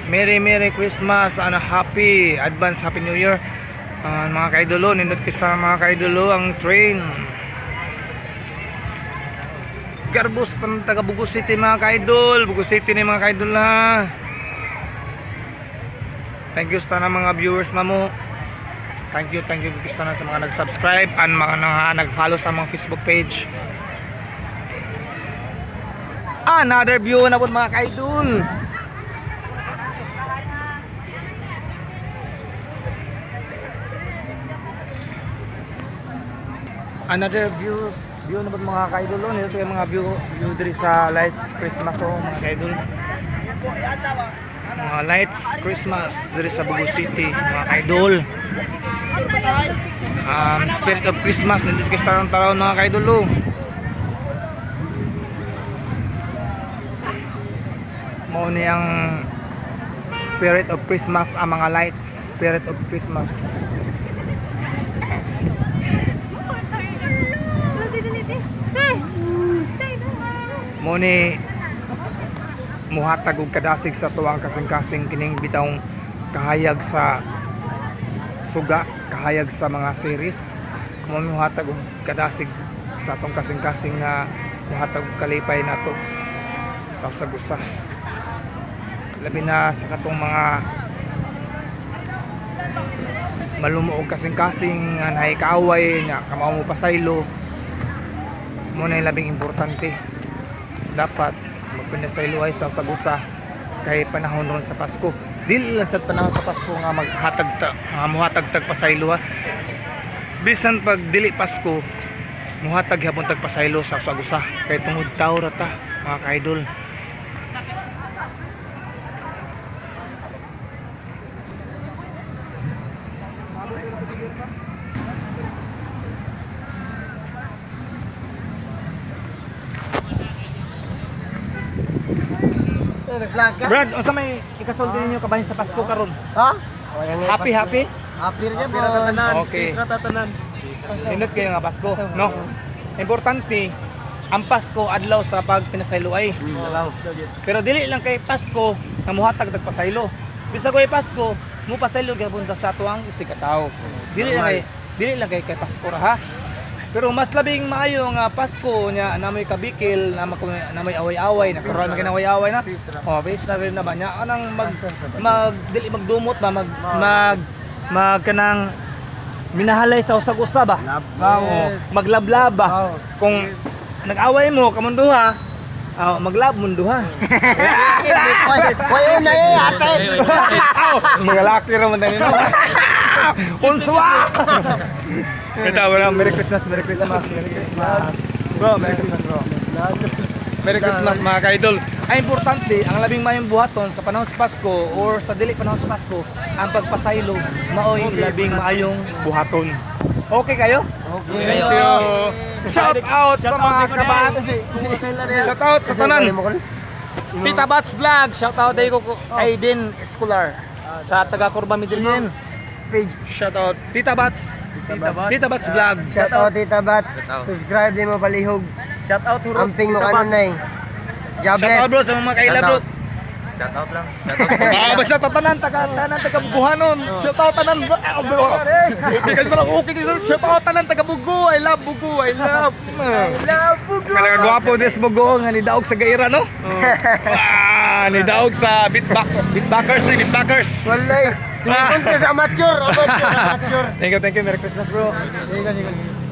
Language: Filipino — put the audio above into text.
Merry Christmas and happy advance Happy New Year. Mga kaidolo, nindot kista mga kaidolo ang train. Garbus pan taga Bugo City mga kaidol. Bugo City ni mga kaidol ha. Thank you sa mga viewers na mo. Thank you kista na sa mga nag-subscribe and mga nag-follow sa mga Facebook page. Another view na po mga kaidol. Another view na po mga kaidol. Ito yung mga view diri sa Lights Christmas mga kaidol. Mga Lights Christmas diri sa Bugo City mga kaidol. Spirit of Christmas nandito kay sa taon mga kaidol. Mao ni ang Spirit of Christmas ang mga lights. Spirit of Christmas. Mao ni muhatag og kadasig sa tuwang kasing-kasing kining bitawng kahayag sa suga, kahayag sa mga series. Mao muhatag og kadasig sa atong kasing-kasing nga muhatag og kalipay nato sa usag-usa. Labi na sa katong mga malumuog kasing-kasing nga nahay kaaway nga kamao mo pasaylo. Mo na labing importante. Dapat magpinasaylo ay sa usag-usa kay panahon ron sa Pasko. Dili lang sa panahon sa Pasko nga muhatag tag pasaylo ha. Bisan pag dili Pasko muhatag hapon tag pasaylo sa usag-usa kay tungod tawo ra ta mga kaidol. Brad, unsa may ikasoldi ninyo kabahin sa Pasko karon? Ha? Happy? Happy rin po. Okay. Peace na tatanan. Nindot kayo nga Pasko, no? Importante ang Pasko adlaw sa pagpinasayloay. Pero dili lang kay Pasko nga muhatag tagpasaylo. Bisa ko kay Pasko, mo pasaylo gyapon sa tuwang isigataw. Dili lang kay Pasko ra ha. Pero mas labing maayo nga Pasko nya namoy kabikil, namoy away-away, nakaroon man away-away na. Oh, base na rin na ba nya anang dili magdumot ba mag kanang minahalay sa usag-usa ba? Labaw. Maglablab ba? Kung nag-away mo kamunduha, maglab munduha. Why na ate? Mga laki ra man nino. Unswa. Kita wala Merry Christmas. Bro, Merry Christmas bro. Merry Christmas mga kaidol. Ay importante ang labing mayong buhaton sa panahon sa Pasko or sa dili panahon sa Pasko ang pagpasaylo maoy labing maayong buhaton. Okay kayo? Okay. Thank you. Shout out sa mga kabats. Shout out sa tanan. Tita Bats Vlog. Shout out day ko kay Din Escolar sa taga Corba Midilin. Page. Shout out Tita Bats. Tita Bats Vlog. Shout out Tita Bats. Subscribe din mo palihog. Shout out Hurot. Amping mo kanunay. Shout out bro sa mga kaila bro. Shout out lang. Basta tanan taga Buguhanon. Shout out tanan bro. Okay kasi pala okay kasi shout out tanan taga Bugo. I love Bugo. I love Bugo. Kaya gwapo des Bugo nga ni daog sa gaira no. Ni daog sa beatboxers. Walay. Sige, amateur. Thank you. Merry Christmas bro. Sige.